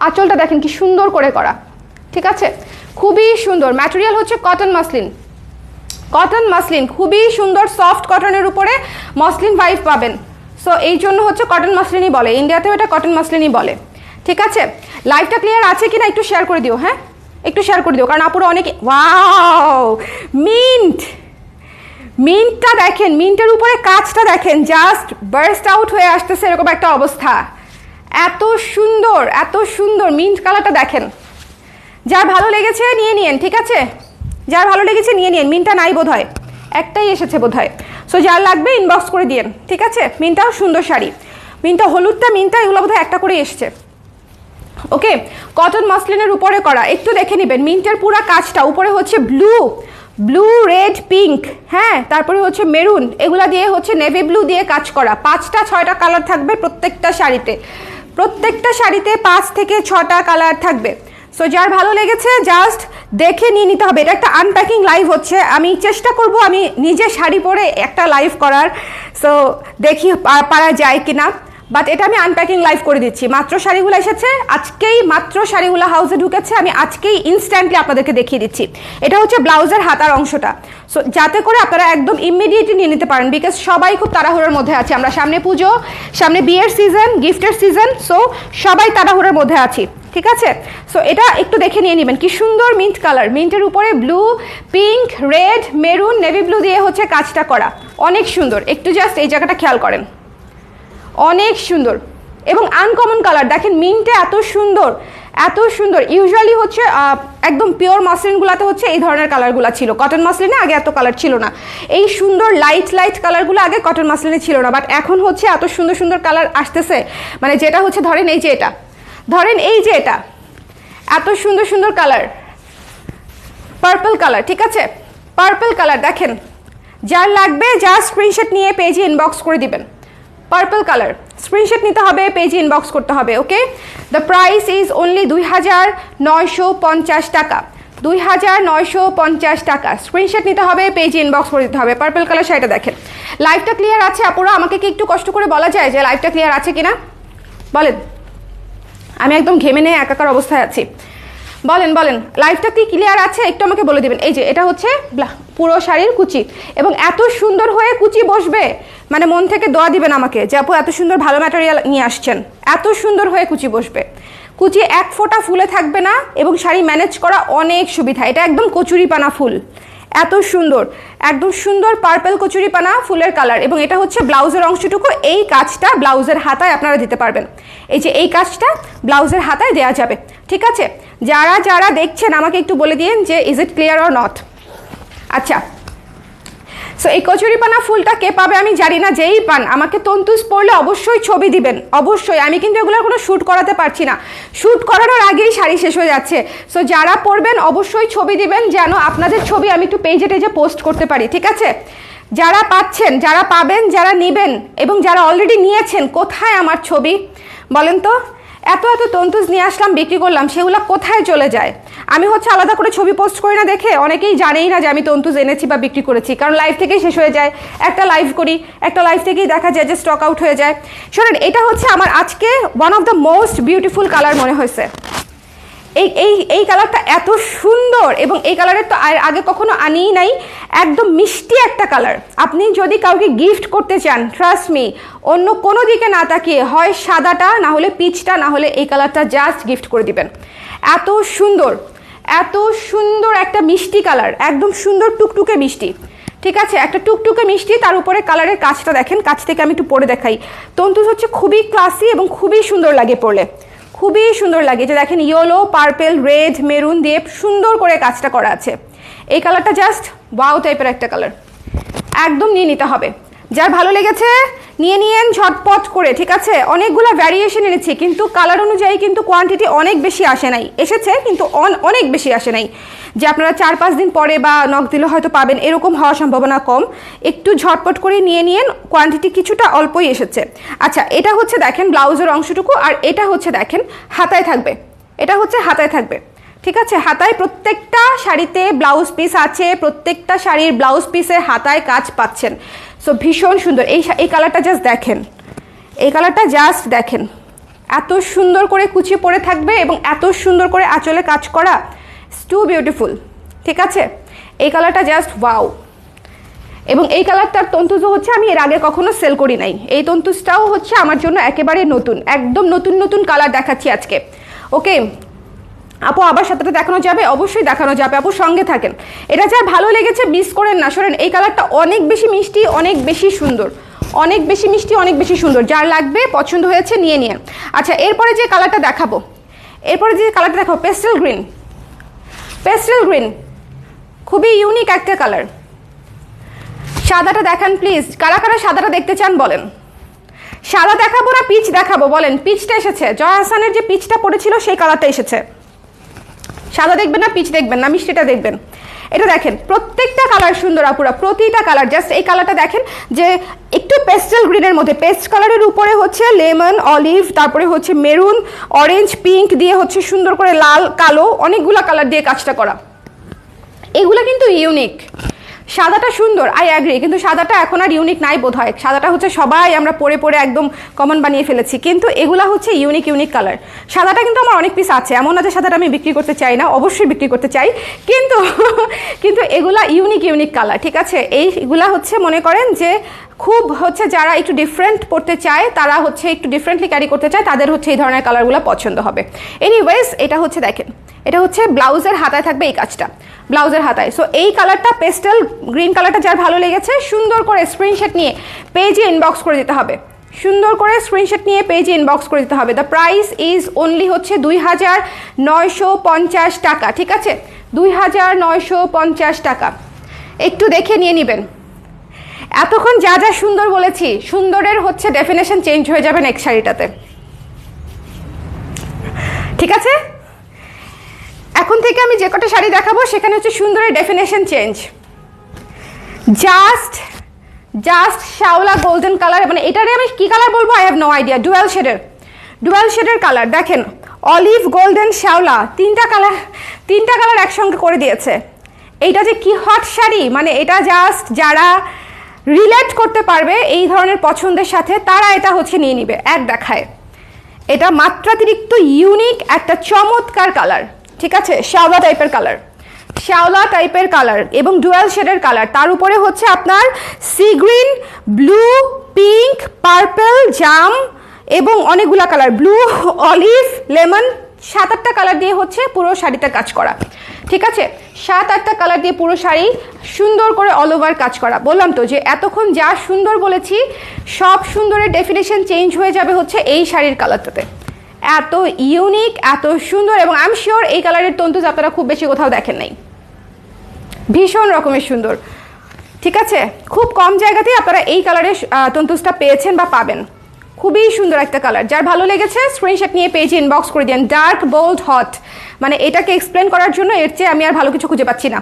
আঁচলটা দেখেন কি সুন্দর করে করা, ঠিক আছে, খুবই সুন্দর। ম্যাটেরিয়াল হচ্ছে কটন মসলিন, কটন মসলিন খুবই সুন্দর, সফট কটনের উপরে মসলিন ভাইব পাবেন। সো এই জন্য হচ্ছে কটন মসলিনই বলে, ইন্ডিয়াতেও এটা কটন মসলিনই বলে, ঠিক আছে। লাইভটা ক্লিয়ার আছে কিনা একটু শেয়ার করে দিও, হ্যাঁ একটু শেয়ার করে দিও, কারণ আপুরা অনেকে। ওয়াও, মিন্ট, মিন্টটা দেখেন, মিন্টের উপরে কাজটা দেখেন, জাস্ট বার্স্ট আউট হয়ে আসতেছে এরকম একটা অবস্থা, এত সুন্দর, এত সুন্দর মিন্ট কালারটা দেখেন। যার ভালো লেগেছে নিয়ে নিন, ঠিক আছে, যার ভালো লেগেছে নিয়ে নিন। মিনটা নাই বোধ হয়, একটাই এসেছে বোধ হয়। সো যার লাগবে ইনবক্স করে দিন, ঠিক আছে। মিনটাও সুন্দর শাড়ি, মিনটা হলুদটা, মিনটা এগুলো বোধ হয় একটা করে এসছে। ওকে, কটন মসলিনের উপরে করা, একটু দেখে নেবেন মিন্টের পুরা কাজটা। উপরে হচ্ছে ব্লু, ব্লু রেড পিঙ্ক, হ্যাঁ, তারপরে হচ্ছে মেরুন, এগুলা দিয়ে হচ্ছে নেভি ব্লু দিয়ে কাজ করা। 5টা-6টা কালার থাকবে প্রত্যেকটা শাড়িতে, প্রত্যেকটা শাড়িতে 5 থেকে 6টা কালার থাকবে। সো যার ভালো লেগেছে জাস্ট দেখে নিয়ে নিতে হবে। এটা একটা আনপ্যাকিং লাইভ হচ্ছে, আমি চেষ্টা করব আমি নিজে শাড়ি পরে একটা লাইভ করার, সো দেখি পারা যায় কিনা, বাট এটা আমি আনপ্যাকিং লাইভ করে দিচ্ছি। মাত্র শাড়িগুলো এসেছে আজকেই, মাত্র শাড়িগুলো হাউসে ঢুকেছে, আমি আজকেই ইনস্ট্যান্টলি আপনাদেরকে দেখিয়ে দিচ্ছি। এটা হচ্ছে ব্লাউজের হাতার অংশটা, সো যাতে করে আপনারা একদম ইমিডিয়েটলি নিয়ে নিতে পারেন, বিকজ সবাই খুব তাড়াহুড়োর মধ্যে আছে। আমরা সামনে পুজো, সামনে বিয়ের সিজন, গিফটের সিজন, সো সবাই তাড়াহুড়োর মধ্যে আছি, ঠিক আছে। সো এটা একটু দেখে নিয়ে নেবেন, কি সুন্দর মিন্ট কালার, মিন্টের উপরে blue, pink, red, maroon, navy blue দিয়ে হচ্ছে কাজটা করা, অনেক সুন্দর। একটু জাস্ট এই জায়গাটা খেয়াল করেন, অনেক সুন্দর এবং আনকমন কালার দেখেন। মিন্টে এত সুন্দর, এত সুন্দর। ইউজুয়ালি হচ্ছে একদম পিওর মসলিনগুলোতে হচ্ছে এই ধরনের কালারগুলো ছিল, কটন মসলিনে আগে এত কালার ছিল না। এই সুন্দর লাইট লাইট কালারগুলো আগে কটন মসলিনে ছিল না, বাট এখন হচ্ছে এত সুন্দর সুন্দর কালার আসতেছে। মানে যেটা হচ্ছে ধরেন এই যে এটা, ধরেন এই যে এটা, এত সুন্দর সুন্দর কালার, পার্পল কালার, ঠিক আছে, পার্পল কালার দেখেন। যার লাগবে যা স্ক্রিনশট নিয়ে পেজে ইনবক্স করে দিবেন। পার্পল কালার স্ক্রিনশট নিতে হবে, পেজে ইনবক্স করতে হবে। ওকে, দ্য প্রাইস ইজ অনলি 2950 টাকা, 2950 টাকা। স্ক্রিনশট নিতে হবে, পেজে ইনবক্স করে দিতে হবে। পার্পল কালার শাড়িটা দেখেন। লাইভটা ক্লিয়ার আছে আপুরা? আমাকে কি একটু কষ্ট করে বলা যায় যে লাইভটা ক্লিয়ার আছে কিনা বলেন। আমি একদম ঘেমে নিয়ে একাকার অবস্থায় আছি। বলেন বলেন, লাইভটা কি ক্লিয়ার আছে একটু আমাকে বলে দিবেন। এই যে এটা হচ্ছে পুরো শাড়ির কুচি, এবং এত সুন্দর হয়ে কুচি বসবে, মানে মন থেকে দোয়া দিবেন আমাকে যে আপু এত সুন্দর ভালো ম্যাটেরিয়াল নিয়ে আসছেন, এত সুন্দর হয়ে কুচি বসবে। কুচি এক ফোঁটা ফুলে থাকবে না, এবং শাড়ি ম্যানেজ করা অনেক সুবিধা। এটা একদম কচুরিপানা ফুল, এত সুন্দর, একদম সুন্দর পার্পল কচুরিপানা ফুলের কালার। এবং এটা হচ্ছে ব্লাউজের অংশটুকু, এই কাজটা ব্লাউজের হাতায় আপনারা দিতে পারবেন। এই যে এই কাজটা ব্লাউজের হাতায় দেওয়া যাবে। ঠিক আছে, যারা যারা দেখছেন আমাকে একটু বলে দিন যে is it clear or not. আচ্ছা, সো এই কচুরিপানা ফুলটা কে পাবে আমি জানি না, যেই পান আমাকে তন্তুজ পরলে অবশ্যই ছবি দিবেন, অবশ্যই। আমি কিন্তু এগুলোর কোনো শ্যুট করাতে পারছি না, শ্যুট করানোর আগেই শাড়ি শেষ হয়ে যাচ্ছে। সো যারা পরবেন অবশ্যই ছবি দিবেন, যেন আপনাদের ছবি আমি একটু পেজে টেজে পোস্ট করতে পারি। ঠিক আছে, যারা পাচ্ছেন, যারা পাবেন, যারা নেবেন, এবং যারা অলরেডি নিয়েছেন, কোথায় আমার ছবি বলেন তো? এত এত তন্তুজ নিয়ে আসলাম, বিক্রি করলাম, সেগুলো কোথায় চলে যায়? আমি হচ্ছে আলাদা করে ছবি পোস্ট করি না দেখে অনেকেই জানেই না যে আমি তন্তুজ এনেছি বা বিক্রি করেছি, কারণ লাইভ থেকেই শেষ হয়ে যায়। একটা লাইভ করি, একটা লাইভ থেকেই দেখা যায় যে স্টক আউট হয়ে যায়। শোনেন, এটা হচ্ছে আমার আজকে one of the most beautiful colour মনে হয়েছে। এই কালারটা এত সুন্দর, এবং এই কালারের তো আগে কখনো আনিই নাই। একদম মিষ্টি একটা কালার। আপনি যদি কাউকে গিফট করতে চান, ট্রাস্ট মি, অন্য কোনো দিকে না তাকিয়ে হয় সাদাটা, না হলে পিচটা, না হলে এই কালারটা জাস্ট গিফট করে দিবেন। এত সুন্দর, এত সুন্দর একটা মিষ্টি কালার, একদম সুন্দর টুকটুকে মিষ্টি। ঠিক আছে, একটা টুকটুকে মিষ্টি, তার উপরে কালারের কাজটা দেখেন। কাছ থেকে আমি একটু পরে দেখাই। তন্তুজ হচ্ছে খুবই ক্লাসি এবং খুবই সুন্দর লাগে পরলে, খুবই সুন্দর লাগে। যে দেখেন ইয়েলো, পার্পেল, রেড, মেরুন দিয়ে সুন্দর করে কাজটা করা আছে। এই কালারটা জাস্ট ওয়াও টাইপের একটা কালার, একদম নিয়ে নিতে হবে। যার ভালো লেগেছে নিয়ে নিয়েন ঝটপট করে। ঠিক আছে, অনেকগুলো ভ্যারিয়েশন এনেছি, কিন্তু কালার অনুযায়ী কিন্তু কোয়ান্টিটি অনেক বেশি আসে নাই, এসেছে কিন্তু অনেক বেশি আসে নাই যে আপনারা 4-5 দিন পরে বা নক দিলে হয়তো পাবেন, এরকম হওয়ার সম্ভাবনা কম। একটু ঝটপট করে নিয়ে নিন, কোয়ান্টিটি কিছুটা অল্পই এসেছে। আচ্ছা, এটা হচ্ছে দেখেন ব্লাউজের অংশটুকু, আর এটা হচ্ছে দেখেন হাতায় থাকবে, এটা হচ্ছে হাতায় থাকবে। ঠিক আছে, হাতায় প্রত্যেকটা শাড়িতে ব্লাউজ পিস আছে, প্রত্যেকটা শাড়ির ব্লাউজ পিসের হাতায় কাজ পাচ্ছেন। সো ভীষণ সুন্দর। এই কালারটা জাস্ট দেখেন, এই কালারটা জাস্ট দেখেন, এত সুন্দর করে কুচি পরে থাকবে এবং এত সুন্দর করে আঁচলে কাজ করা, টু বিউটিফুল। ঠিক আছে, এই কালারটা জাস্ট ওয়াও। এবং এই কালারটার তন্তুজও হচ্ছে আমি এর আগে কখনো সেল করি নাই। এই তন্তুজটাও হচ্ছে আমার জন্য একেবারে নতুন, একদম নতুন নতুন কালার দেখাচ্ছি আজকে। ওকে আপু, আবার সাথে দেখানো যাবে? অবশ্যই দেখানো যাবে আপু, সঙ্গে থাকেন। এটা যার ভালো লেগেছে মিস করেন না। শোনেন, এই কালারটা অনেক বেশি মিষ্টি, অনেক বেশি সুন্দর, অনেক বেশি মিষ্টি, অনেক বেশি সুন্দর। যার লাগবে, পছন্দ হয়েছে নিয়ে নিন। আচ্ছা, এরপরে যে কালারটা দেখাবো, পেস্টেল গ্রিন। পেস্টেল গ্রিন খুবই ইউনিক একটা কালার। সাদাটা দেখান প্লিজ, কারা কারা সাদাটা দেখতে চান বলেন। সাদা দেখাবো না পিচ দেখাবো বলেন? পিচটা এসেছে, জয়া হাসানের যে পিচটা পড়েছিল সেই কালারটা এসেছে। সাদা দেখবেন না পিচ দেখবেন না, মিষ্টিটা দেখবেন। এটা দেখেন, প্রত্যেকটা কালার সুন্দর আপুরা, প্রতিটা কালার। জাস্ট এই কালারটা দেখেন যে একটু পেস্টেল গ্রিনের মধ্যে, পেস্ট কালারের উপরে হচ্ছে লেমন, অলিভ, তারপরে হচ্ছে মেরুন, অরেঞ্জ, পিঙ্ক দিয়ে হচ্ছে সুন্দর করে লাল, কালো, অনেকগুলো কালার দিয়ে কাজটা করা। এগুলো কিন্তু ইউনিক। সাদাটা সুন্দর, আই অ্যাগ্রি, কিন্তু সাদাটা এখন আর ইউনিক নাই বোধ হয়। সাদাটা হচ্ছে সবাই আমরা পরে পরে একদম কমন বানিয়ে ফেলেছি, কিন্তু এগুলা হচ্ছে ইউনিক ইউনিক কালার। সাদাটা কিন্তু আমার অনেক পিস আছে, এমন না যে সাদাটা আমি বিক্রি করতে চাই না, অবশ্যই বিক্রি করতে চাই, কিন্তু কিন্তু এগুলা ইউনিক ইউনিক কালার। ঠিক আছে, এইগুলা হচ্ছে মনে করেন যে খুব হচ্ছে যারা একটু ডিফারেন্ট পড়তে চায়, তারা হচ্ছে একটু ডিফারেন্টলি ক্যারি করতে চায়, তাদের হচ্ছে এই ধরনের কালারগুলো পছন্দ হবে। এনিওয়েজ, এটা হচ্ছে দেখেন, এটা হচ্ছে ব্লাউজের হাতায় থাকবে এই কাজটা, ব্লাউজের হাতায়। সো এই কালারটা পেস্টেল গ্রিন কালারটা যার ভালো লেগেছে সুন্দর করে স্ক্রিনশট নিয়ে পেজে ইনবক্স করে দিতে হবে, সুন্দর করে স্ক্রিনশট নিয়ে পেজে ইনবক্স করে দিতে হবে। দ্য প্রাইস ইজ অনলি হচ্ছে 2950 টাকা। ঠিক আছে, 2950 টাকা। একটু দেখে নিয়ে নেবেন। এতক্ষণ যা যা সুন্দর বলেছি, সুন্দরের হচ্ছে ডেফিনেশন চেঞ্জ হয়ে যাবে নেক্সট শাড়িটাতে। ঠিক আছে, এখন থেকে আমি যে কটা শাড়ি দেখাবো সেখানে হচ্ছে সুন্দরের ডেফিনেশন চেঞ্জ। জাস্ট জাস্ট শ্যাওলা গোল্ডেন কালার, মানে এটারে আমি কি কালার বলবো I have no idea. Dual শেডের কালার দেখেন, অলিভ গোল্ডেন শ্যাওলা, তিনটা কালার একসঙ্গে করে দিয়েছে। এইটা যে কি হট শাড়ি, মানে এটা জাস্ট যারা রিলেট করতে পারবে এই ধরনের পছন্দের সাথে তারা এটা হচ্ছে নিয়ে নিবে এক দেখায়। এটা মাত্রাতিরিক্ত ইউনিক একটা চমৎকার কালার, ঠিক আছে, শ্যাওলা টাইপের কালার এবং ডুয়াল শেডের কালার, তার উপরে হচ্ছে আপনার sea green, blue, pink, purple, জাম এবং অনেকগুলা কালার, ব্লু, অলিভ, লেমন, 7-8টা কালার দিয়ে হচ্ছে পুরো শাড়িতে কাজ করা, ঠিক আছে, 7-8টা কালার দিয়ে পুরো শাড়ি সুন্দর করে অল ওভার কাজ করা। বললাম তো যে এতক্ষণ যা সুন্দর বলেছি সব সুন্দরের ডেফিনেশন চেঞ্জ হয়ে যাবে হচ্ছে এই শাড়ির কালারটাতে। এত ইউনিক, এত সুন্দর, এবং আই এম শিওর এই কালারের তন্তুজ আপনারা খুব বেশি কোথাও দেখেন নাই। ভীষণ রকমের সুন্দর, ঠিক আছে, খুব কম জায়গাতেই আপনারা এই কালারের তন্তুজটা পেয়েছেন বা পাবেন। খুবই সুন্দর একটা কালার, যার ভালো লেগেছে স্ক্রিনশট নিয়ে পেজে ইনবক্স করে দিন। ডার্ক, বোল্ড, হট, মানে এটাকে এক্সপ্লেন করার জন্য এর চেয়ে আমি আর ভালো কিছু খুঁজে পাচ্ছি না।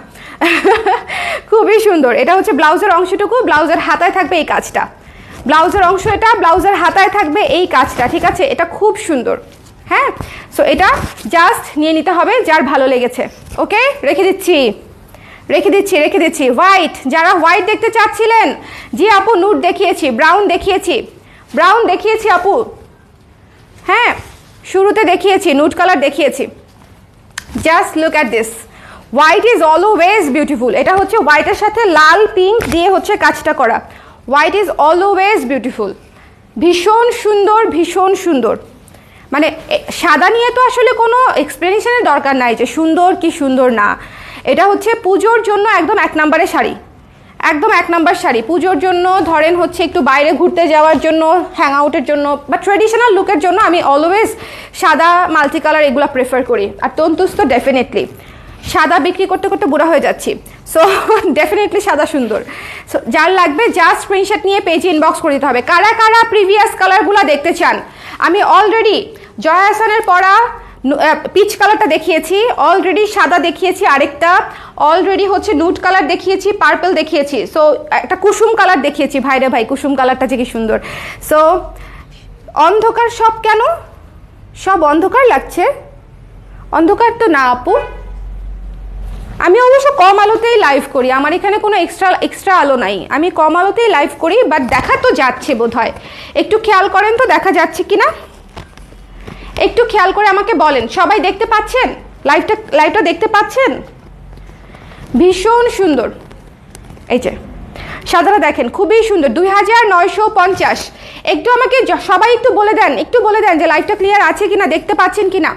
খুবই সুন্দর। এটা হচ্ছে ব্লাউজের অংশটুকু, ব্লাউজের হাতায় থাকবে এই কাজটা, ব্লাউজের অংশ এটা, ব্লাউজের হাতায় থাকবে এই কাজটা, ঠিক আছে, এটা খুব সুন্দর। হ্যাঁ, সো এটা জাস্ট নিয়ে নিতে হবে যার ভালো লেগেছে। ওকে, রেখে দিচ্ছি। হোয়াইট, যারা হোয়াইট দেখতে চাচ্ছিলেন, জি আপু নুড দেখিয়েছি, ব্রাউন দেখিয়েছি আপু, হ্যাঁ শুরুতে দেখিয়েছি, নুড কালার দেখিয়েছি। Just look at this, white is always beautiful. এটা হচ্ছে হোয়াইটের সাথে লাল পিঙ্ক দিয়ে হচ্ছে কাজটা করা। হোয়াইট ইজ অলওয়েজ বিউটিফুল, ভীষণ সুন্দর। মানে সাদা নিয়ে তো আসলে কোনো এক্সপ্লেনেশনের দরকার নাই যে সুন্দর কি সুন্দর না। এটা হচ্ছে পুজোর জন্য একদম 1 নম্বরের শাড়ি, একদম 1 নম্বর শাড়ি। পুজোর জন্য ধরেন হচ্ছে একটু বাইরে ঘুরতে যাওয়ার জন্য, হ্যাং আউটের জন্য বা ট্রেডিশনাল লুকের জন্য আমি অলওয়েজ সাদা, মাল্টি কালার এগুলো প্রেফার করি। আর তন্তুজ তো ডেফিনেটলি, সাদা বিক্রি করতে করতে বুড়া হয়ে যাচ্ছি, সো ডেফিনেটলি সাদা সুন্দর। সো যার লাগবে জাস্ট স্ক্রিনশট নিয়ে পেজে ইনবক্স করে দিতে হবে। কারা কারা প্রিভিয়াস কালারগুলো দেখতে চান? আমি অলরেডি জয়া হাসানের পরা পিচ কালারটা দেখিয়েছি, অলরেডি সাদা দেখিয়েছি, আরেকটা অলরেডি হচ্ছে নুড কালার দেখিয়েছি, পার্পল দেখিয়েছি, সো একটা কুসুম কালার দেখিয়েছি। ভাইরে ভাই, কুসুম কালারটা যে কি সুন্দর। সো অন্ধকার সব কেন? সব অন্ধকার লাগছে? অন্ধকার তো না আপু, আমি অবশ্য কম আলোতেই লাইভ করি, আমার এখানে কোনো এক্সট্রা আলো নাই, আমি কম আলোতেই লাইভ করি, বাট দেখা তো যাচ্ছে বোধহয়। একটু খেয়াল করেন তো দেখা যাচ্ছে কিনা, একটু খেয়াল করে আমাকে বলেন। সবাই দেখতে পাচ্ছেন? লাইভটা দেখতে পাচ্ছেন? ভীষণ সুন্দর। এই যে সাদাটা দেখেন, খুবই সুন্দর, 2950। একটু আমাকে সবাই একটু বলে দেন যে লাইভটা ক্লিয়ার আছে কিনা, দেখতে পাচ্ছেন কিনা।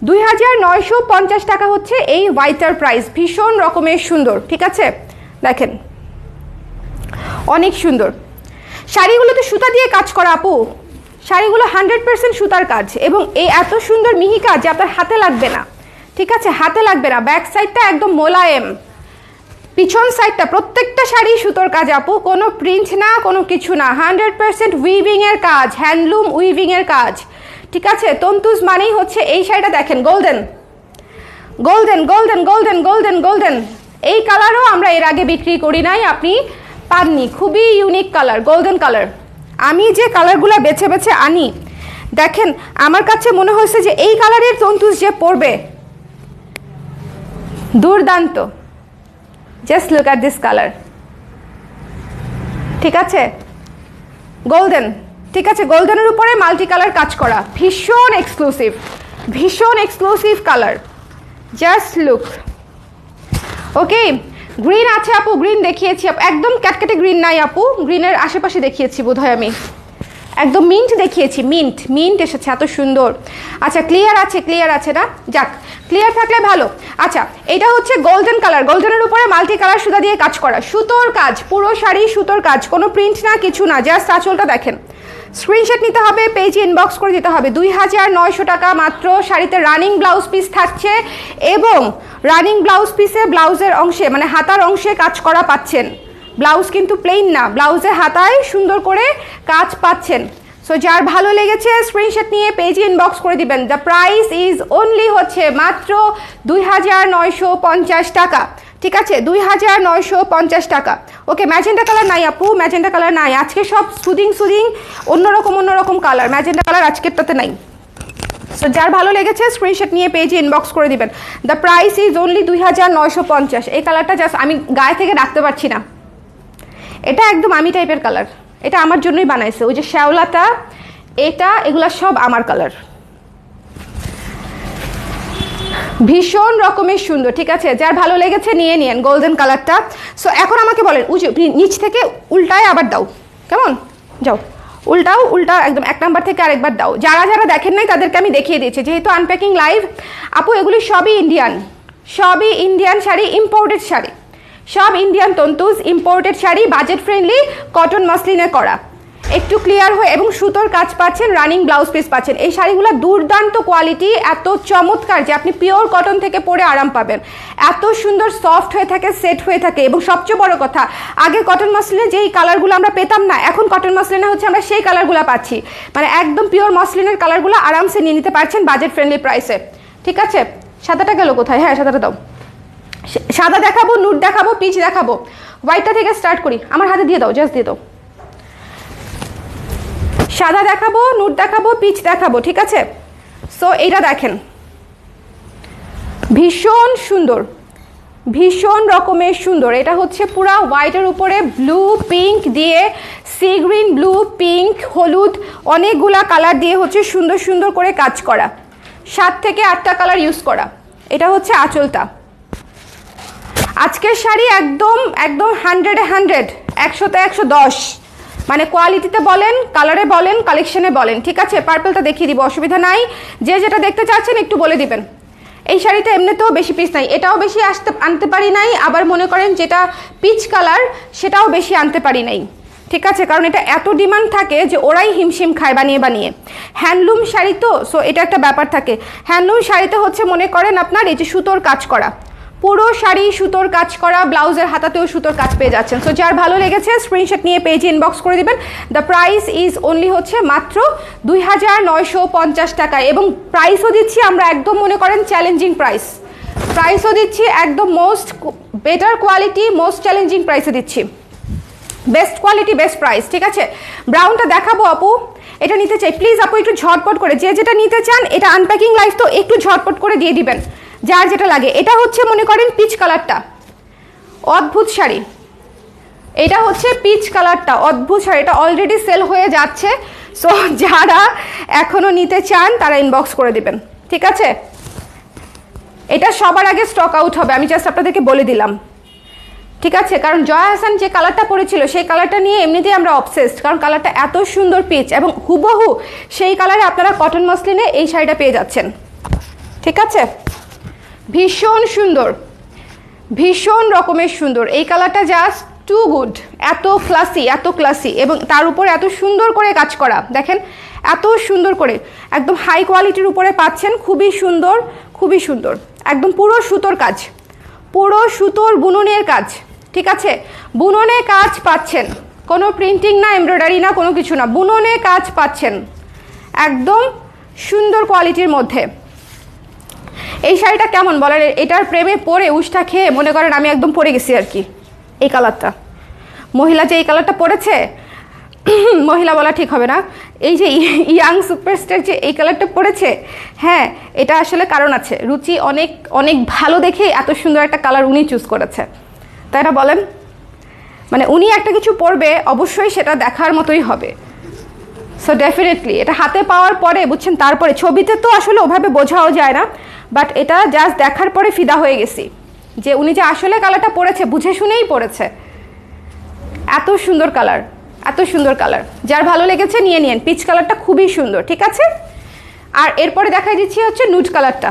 2950 টাকা হচ্ছে এই হোয়াইটার প্রাইস, ভীষণ রকমের সুন্দর, ঠিক আছে, দেখেন অনেক সুন্দর। শাড়িগুলোতে সুতা দিয়ে কাজ করা আপু, শাড়িগুলো 100% সুতার কাজ, এবং এই এত সুন্দর মিহি কাজ যে আপনার হাতে লাগবে না, ঠিক আছে, হাতে লাগবে না। ব্যাক সাইডটা একদম মোলায়েম, পিছন সাইডটা প্রত্যেকটা শাড়ি সুতোর কাজ আপু, কোনো প্রিন্ট না, কোনো কিছু না, 100% উইভিংয়ের কাজ, হ্যান্ডলুম উইভিংয়ের কাজ, ঠিক আছে। তন্তুজ মানেই হচ্ছে এই শাড়িটা দেখেন, গোল্ডেন। এই কালারও আমরা এর আগে বিক্রি করি নাই, আপনি পাননি, খুবই ইউনিক কালার, গোল্ডেন কালার। আমি যে কালারগুলো বেছে বেছে আনি, দেখেন আমার কাছে মনে হয়েছে যে এই কালারের তন্তুজ যে পরবে দুর্দান্ত। Just look at this colour, ঠিক আছে, গোল্ডেন, ঠিক আছে, গোল্ডেনের উপরে মাল্টি কালার কাজ করা, ভীষণ exclusive colour. Just look. Okay, green আছে আপু, গ্রিন দেখিয়েছি, একদম ক্যাটকেটে গ্রিন নাই আপু, গ্রিনের আশেপাশে দেখিয়েছি বোধহয় আমি, একদম মিন্ট দেখিয়েছি, মিন্ট এসেছে, এত সুন্দর। আচ্ছা ক্লিয়ার আছে না? যাক, ক্লিয়ার থাকলে ভালো। আচ্ছা, এটা হচ্ছে গোল্ডেন কালার, গোল্ডেনের উপরে মাল্টি কালার সুতা দিয়ে কাজ করা, সুতোর কাজ, পুরো শাড়ি সুতোর কাজ, কোনো প্রিন্ট না, কিছু না, জাস্ট আঁচলটা দেখেন। স্ক্রিনশট নিতে হবে, পেজে ইনবক্স করে দিতে হবে। 2900 টাকা মাত্র। শাড়িতে রানিং ব্লাউজ পিস থাকছে, এবং রানিং ব্লাউজ পিসে ব্লাউজের অংশে মানে হাতার অংশে কাজ করা পাচ্ছেন। ব্লাউজ কিন্তু প্লেন না, ব্লাউজে হাতায় সুন্দর করে কাজ পাচ্ছেন। সো যার ভালো লেগেছে স্ক্রিনশট নিয়ে পেজে ইনবক্স করে দিবেন। দ্য প্রাইস ইজ অনলি হচ্ছে মাত্র 2950 টাকা, ঠিক আছে, 2950 টাকা। ওকে, ম্যাজেন্টা কালার নাই আপু, ম্যাজেন্টা কালার নাই আজকে, সব সুদিং অন্যরকম কালার, ম্যাজেন্টা কালার আজকেরটাতে নাই। সো যার ভালো লেগেছে স্ক্রিনশট নিয়ে পেজে ইনবক্স করে দিবেন। The price is only 2950। এই কালারটা জাস্ট আমি গায়ে থেকে রাখতে পারছি না, এটা একদম আমি টাইপের কালার, এটা আমার জন্যই বানাইছে। ওই যে শ্যাওলাটা, এটা, এগুলা সব আমার কালার, ভীষণ রকমের সুন্দর। ঠিক আছে, যার ভালো লেগেছে নিয়ে নিন গোল্ডেন কালারটা। সো এখন আমাকে বলেন, নিচ থেকে উল্টায় আবার দাও, কেমন? যাও উল্টাও একদম 1 নাম্বার থেকে আরেকবার দাও। যারা দেখেন নাই তাদেরকে আমি দেখিয়ে দিয়েছি, যেহেতু আনপ্যাকিং লাইভ। আপু এগুলি সবই ইন্ডিয়ান শাড়ি, ইম্পোর্টেড শাড়ি, সব Indian Tantuja imported sari, budget friendly, cotton মাসলিনে করা, একটু ক্লিয়ার হয়ে, এবং সুতোর কাজ পাচ্ছেন, রানিং ব্লাউজ পিস পাচ্ছেন। এই শাড়িগুলো দুর্দান্ত কোয়ালিটি, এত চমৎকার যে আপনি পিওর কটন থেকে পরে আরাম পাবেন। এত সুন্দর সফট হয়ে থাকে, সেট হয়ে থাকে, এবং সবচেয়ে বড় কথা, আগে কটন মসলিনে যেই কালারগুলো আমরা পেতাম না, এখন কটন মসলিনে হচ্ছে আমরা সেই কালারগুলো পাচ্ছি। মানে একদম পিওর মসলিনের কালারগুলো আরামসে নিয়ে নিতে পারছেন বাজেট ফ্রেন্ডলি প্রাইসে। ঠিক আছে, সাদাটা গেল কোথায়? হ্যাঁ, সাদাটা দাও। সাদা দেখাবো, নুড দেখাবো, পিচ দেখাবো। হোয়াইটটা থেকে স্টার্ট করি, আমার হাতে দিয়ে দাও, জাস্ট দিয়ে দাও। সাদা দেখাবো, নুড দেখাবো, পিচ দেখাবো। ঠিক আছে, সো এইটা দেখেন, ভীষণ সুন্দর, ভীষণ রকমের সুন্দর। এটা হচ্ছে পুরা হোয়াইটের উপরে ব্লু পিঙ্ক দিয়ে, সি গ্রিন, ব্লু, পিঙ্ক, হলুদ, অনেকগুলা কালার দিয়ে হচ্ছে সুন্দর করে কাজ করা, 7 থেকে 8টা কালার ইউজ করা। এটা হচ্ছে আঁচলটা। আজকের শাড়ি একদম 100-এ 100, 100-তে 110, মানে কোয়ালিটিতে বলেন, কালারে বলেন, কালেকশনে বলেন। ঠিক আছে, পার্পলটা দেখিয়ে দিব, অসুবিধা নাই। যেটা দেখতে চাচ্ছেন একটু বলে দিবেন। এই শাড়িটা এমনিতেও বেশি পিস নাই, এটাও বেশি আনতে পারি নাই, আবার মনে করেন যেটা পিচ কালার সেটাও বেশি আনতে পারি নাই। ঠিক আছে, কারণ এটা এত ডিমান্ড থাকে যে ওরাই হিমশিম খায় বানিয়ে। হ্যান্ডলুম শাড়ি তো, সো এটা একটা ব্যাপার থাকে। হ্যান্ডলুম শাড়িতে হচ্ছে মনে করেন আপনার এই যে সুতোর কাজ করা, পুরো শাড়ি সুতোর কাজ করা, ব্লাউজের হাতাতেও সুতোর কাজ পেয়ে যাচ্ছেন। সো যার ভালো লেগেছে স্ক্রিনশট নিয়ে পেজে ইনবক্স করে দিবেন। দ্য প্রাইস ইজ অনলি হচ্ছে মাত্র 2950 টাকায়, এবং প্রাইসও দিচ্ছি আমরা একদম মনে করেন চ্যালেঞ্জিং প্রাইসও দিচ্ছি, একদম most better quality, most challenging প্রাইসে দিচ্ছি, বেস্ট কোয়ালিটি, বেস্ট প্রাইস। ঠিক আছে, ব্রাউনটা দেখাবো আপু, এটা নিতে চাই প্লিজ আপু, একটু ঝটপট করে যেটা নিতে চান। এটা আনপ্যাকিং লাইভ তো, একটু ঝটপট করে দিয়ে দিবেন যার যেটা লাগে। এটা হচ্ছে মনে করেন পিচ কালারটা, অদ্ভুত শাড়ি। এটা হচ্ছে পিচ কালারটা, অদ্ভুত শাড়ি, এটা অলরেডি সেল হয়ে যাচ্ছে। সো যারা এখনো নিতে চান তারা ইনবক্স করে দিবেন। ঠিক আছে, এটা সবার আগে স্টক আউট হবে, আমি জাস্ট আপনাদেরকে বলে দিলাম। ঠিক আছে, কারণ জয়া হাসান যে কালারটা পরেছিল সেই কালারটা নিয়ে এমনিতেই আমরা অবসেসড, কারণ কালারটা এত সুন্দর পিচ, এবং হুবহু সেই কালারে আপনারা কটন মসলিনে এই শাড়িটা পেয়ে যাচ্ছেন। ঠিক আছে, ভীষণ সুন্দর, ভীষণ রকমের সুন্দর। এই কালারটা জাস্ট টু গুড, এত ক্লাসি, এবং তার উপর এত সুন্দর করে কাজ করা, দেখেন এত সুন্দর করে, একদম হাই কোয়ালিটির উপরে পাচ্ছেন, খুবই সুন্দর, একদম পুরো সুতোর কাজ, পুরো সুতোর বুননের কাজ। ঠিক আছে, বুননে কাজ পাচ্ছেন, কোনো প্রিন্টিং না, এমব্রয়ডারি না, কোনো কিছু না, বুননে কাজ পাচ্ছেন একদম সুন্দর কোয়ালিটির মধ্যে। এই শাড়িটা কেমন বলেন? এটার প্রেমে পড়ে উষ্টা খেয়ে মনে করেন আমি একদম পড়ে গেছি আর কি। এই কালারটা, মহিলা যে এই কালারটা পরেছে, মহিলা বলা ঠিক হবে না, এই যে ইয়াং সুপারস্টার যে এই কালারটা পরেছে, হ্যাঁ এটা আসলে কারণ আছে, রুচি অনেক ভালো দেখে এত সুন্দর একটা কালার উনি চুজ করেছে, তাই না বলেন? মানে উনি একটা কিছু পরবে, অবশ্যই সেটা দেখার মতোই হবে। সো ডেফিনেটলি এটা হাতে পাওয়ার পরে বুঝছেন, তারপরে ছবিতে তো আসলে ওভাবে বোঝাও যায় না, বাট এটা জাস্ট দেখার পরে ফিদা হয়ে গেছি যে উনি যে আসলে কালারটা পরেছে, বুঝে শুনেই পরেছে। এত সুন্দর কালার, যার ভালো লেগেছে নিয়ে নিন। পিচ কালারটা খুবই সুন্দর। ঠিক আছে, আর এরপরে দেখাই দিচ্ছি হচ্ছে নুড কালারটা,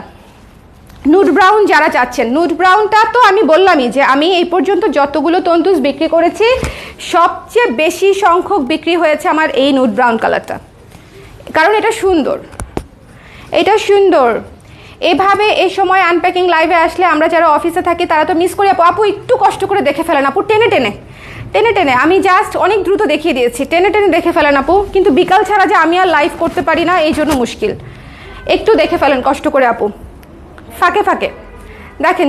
নুড ব্রাউন যারা চাচ্ছেন। নুড ব্রাউনটা তো আমি বললামই যে আমি এই পর্যন্ত যতগুলো তন্তুজ বিক্রি করেছি সবচেয়ে বেশি সংখ্যক বিক্রি হয়েছে আমার এই নুড ব্রাউন কালারটা, কারণ এটা সুন্দর। এভাবে এই সময় আনপ্যাকিং লাইভে আসলে আমরা যারা অফিসে থাকি তারা তো মিস করি। আপু একটু কষ্ট করে দেখে ফেলেন আপু, টেনে টেনে, আমি জাস্ট অনেক দ্রুত দেখিয়ে দিয়েছি, টেনে দেখে ফেলেন আপু, কিন্তু বিকাল ছাড়া যে আমি আর লাইভ করতে পারি না, এই জন্য মুশকিল। একটু দেখে ফেলেন কষ্ট করে আপু, ফাঁকে দেখেন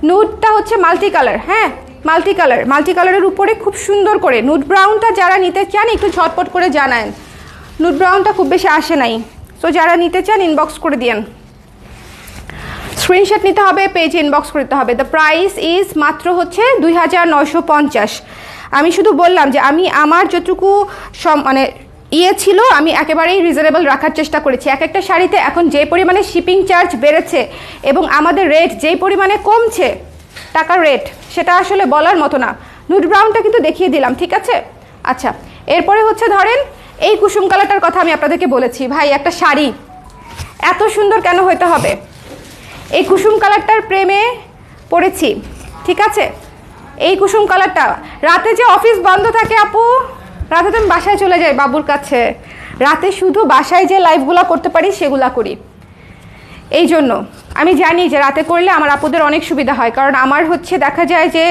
নুডটা হচ্ছে মাল্টি কালার, হ্যাঁ মাল্টি কালারের উপরে খুব সুন্দর করে নুড ব্রাউনটা যারা নিতে চান একটু ঝটপট করে জানান। নুড ব্রাউনটা খুব বেশি আসে নাই, সো যারা নিতে চান ইনবক্স করে দিয়েন। স্ক্রিনশট নিতে হবে, পেজে ইনবক্স করতে হবে। দ্য প্রাইস ইজ মাত্র হচ্ছে 2950। আমি শুধু বললাম যে আমি আমার যতটুকু মানে ছিল আমি একেবারেই রিজনেবল রাখার চেষ্টা করেছি। এক একটা শাড়িতে এখন যে পরিমাণে শিপিং চার্জ বেড়েছে এবং আমাদের রেট যেই পরিমাণে কমছে, টাকার রেট, সেটা আসলে বলার মতো না। নুড ব্রাউনটা কিন্তু দেখিয়ে দিলাম, ঠিক আছে। আচ্ছা, এরপরে হচ্ছে ধরেন এই কুসুম কালারটার কথা আমি আপনাদেরকে বলেছি, ভাই একটা শাড়ি এত সুন্দর কেন হতে হবে? এই কুসুম কালারটার প্রেমে পড়েছি, ঠিক আছে। এই কুসুম কালারটা, রাতে যে অফিস বন্ধ থাকে আপু, রাতে তো আমি বাসায় চলে যাই বাবুর কাছে, রাতে শুধু বাসায় যে লাইভগুলো করতে পারি সেগুলা করি। এই জন্য আমি জানি যে রাতে করলে আমার আপুদের অনেক সুবিধা হয়, কারণ আমার হচ্ছে দেখা যায় যে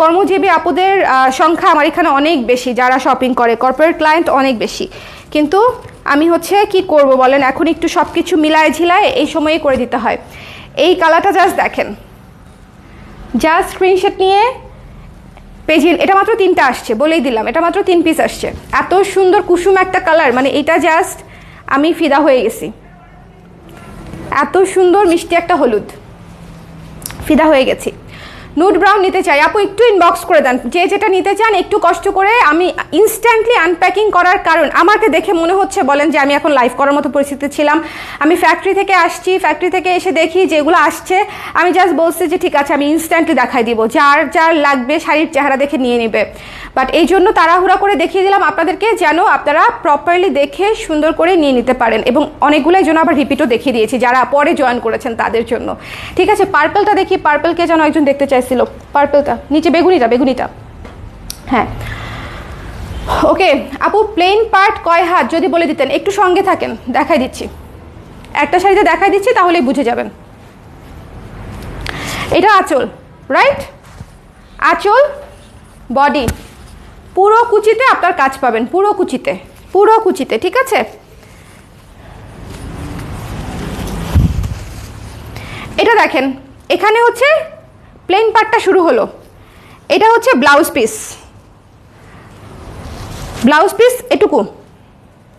কর্মজীবী আপুদের সংখ্যা আমার এখানে অনেক বেশি, যারা শপিং করে, কর্পোরেট ক্লায়েন্ট অনেক বেশি। কিন্তু আমি হচ্ছে কি করব বলেন, এখন একটু সব কিছু মিলায় ঝিলায় এই সময়ে করে দিতে হয়। এই কালারটা জাস্ট দেখেন, জাস্ট স্ক্রিনশট নিয়ে পেজে, এটা মাত্র 3টা আসছে, বলেই দিলাম এটা মাত্র 3 পিস আসছে। এত সুন্দর কুসুম একটা কালার, মানে এটা জাস্ট আমি ফিদা হয়ে গেছি। এত সুন্দর মিষ্টি একটা হলুদ, ফিদা হয়ে গেছি। নুড ব্রাউন নিতে চাই আপু, একটু ইনবক্স করে দেন যে যেটা নিতে চান, একটু কষ্ট করে। আমি ইনস্ট্যান্টলি আনপ্যাকিং করার কারণ, আমাকে দেখে মনে হচ্ছে বলেন যে আমি এখন লাইভ করার মতো পরিস্থিতি ছিলাম। আমি ফ্যাক্টরি থেকে আসছি, ফ্যাক্টরি থেকে এসে দেখি যেগুলো আসছে, আমি জাস্ট বলছি যে ঠিক আছে আমি ইনস্ট্যান্টলি দেখাই দিব, যার যার লাগবে শাড়ির চেহারা দেখে নিয়ে নেবে। বাট এই জন্য তাড়াহুড়া করে দেখিয়ে দিলাম আপনাদেরকে, যেন আপনারা প্রপারলি দেখে সুন্দর করে নিয়ে নিতে পারেন। এবং অনেকগুলোই জন্য আবার রিপিটও দেখিয়ে দিয়েছি যারা পরে জয়েন করেছেন তাদের জন্য, ঠিক আছে। পার্পলটা দেখি, পার্পলকে যেন একজন দেখতে চাইছিল, পার্পলটা নিচে, বেগুনিটা, হ্যাঁ ওকে। আপু প্লেন পার্ট কয় হাত যদি বলে দিতেন, একটু সঙ্গে থাকেন, দেখাই দিচ্ছি, একটা শাড়িতে দেখাই দিচ্ছি, তাহলেই বুঝে যাবেন। এটা আঁচল, রাইট, আঁচল, বডি, পুরো কুচিতে আপনার কাজ পাবেন, পুরো কুচিতে, ঠিক আছে। এটা দেখেন, এখানে হচ্ছে প্লেন পার্টটা শুরু হলো, এটা হচ্ছে ব্লাউজ পিস এটুকু,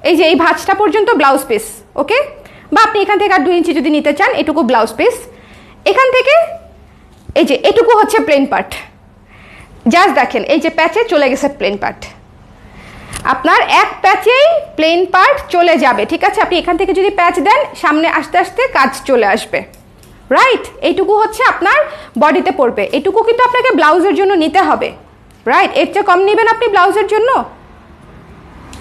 এই যে এই ভাঁজটা পর্যন্ত ব্লাউজ পিস, ওকে। বা আপনি এখান থেকে আর 2 ইঞ্চি যদি নিতে চান, এটুকু ব্লাউজ পিস, এখান থেকে এই যে এটুকু হচ্ছে প্লেন পার্ট। জাস্ট দেখেন এই যে প্যাচে চলে গেছে প্লেন পার্ট, আপনার এক প্যাচেই প্লেন পার্ট চলে যাবে, ঠিক আছে। আপনি এখান থেকে যদি প্যাচ দেন, সামনে আস্তে আস্তে কাজ চলে আসবে, রাইট। এইটুকু হচ্ছে আপনার বডিতে পড়বে, এটুকু কিন্তু আপনাকে ব্লাউজের জন্য নিতে হবে, রাইট। এর চেয়ে কম নেবেন আপনি ব্লাউজের জন্য।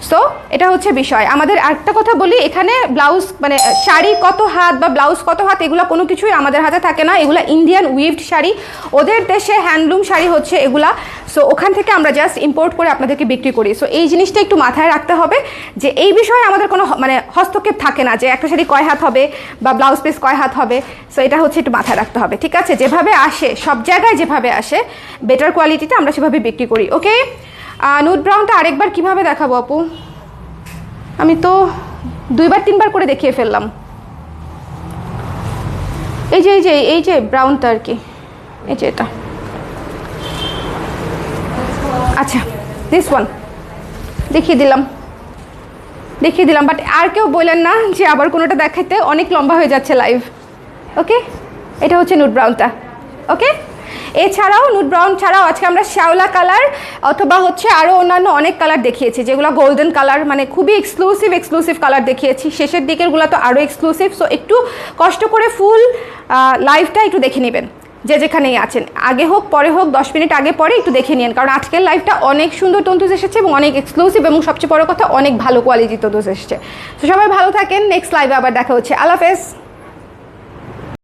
সো এটা হচ্ছে বিষয়। আমাদের আরেকটা কথা বলি, এখানে ব্লাউজ মানে শাড়ি কত হাত বা ব্লাউজ কত হাত এগুলো কোনো কিছুই আমাদের হাতে থাকে না, এগুলো ইন্ডিয়ান উইভড শাড়ি, ওদের দেশে হ্যান্ডলুম শাড়ি হচ্ছে এগুলা। সো ওখান থেকে আমরা জাস্ট ইম্পোর্ট করে আপনাদেরকে বিক্রি করি। সো এই জিনিসটা একটু মাথায় রাখতে হবে যে এই বিষয়ে আমাদের কোনো মানে হস্তক্ষেপ থাকে না, যে একটা শাড়ি কয় হাত হবে বা ব্লাউজ পিস কয় হাত হবে। সো এটা হচ্ছে একটু মাথায় রাখতে হবে, ঠিক আছে। যেভাবে আসে সব জায়গায়, যেভাবে আসে বেটার কোয়ালিটিতে আমরা সেভাবে বিক্রি করি, ওকে। নুড ব্রাউনটা আরেকবার কিভাবে দেখাবো আপু? আমি তো 2-3বার করে দেখিয়ে ফেললাম। এই যে ব্রাউনটা আর কি, এই যে এটা, আচ্ছা দিস ওয়ান দেখিয়ে দিলাম। বাট আর কেউ বললেন না যে আবার কোনোটা দেখাইতে, অনেক লম্বা হয়ে যাচ্ছে লাইভ, ওকে। এটা হচ্ছে নুড ব্রাউনটা, ওকে। এছাড়াও নুড ব্রাউন ছাড়াও আজকে আমরা শ্যাওলা কালার অথবা হচ্ছে আরও অন্যান্য অনেক কালার দেখিয়েছি, যেগুলো গোল্ডেন কালার, মানে খুবই এক্সক্লুসিভ কালার দেখিয়েছি। শেষের দিকেরগুলো তো আরও এক্সক্লুসিভ। সো একটু কষ্ট করে ফুল লাইভটা একটু দেখে নেবেন, যে যেখানেই আছেন, আগে হোক পরে হোক, 10 মিনিট আগে পরে একটু দেখে নিন, কারণ আজকের লাইভটা অনেক সুন্দর তন্তুজ এসেছে এবং অনেক এক্সক্লুসিভ, এবং সবচেয়ে বড় কথা অনেক ভালো কোয়ালিটি তন্তুজ এসেছে। তো সবাই ভালো থাকেন, নেক্সট লাইভে আবার দেখা হচ্ছে, আল্লাহ হাফেজ।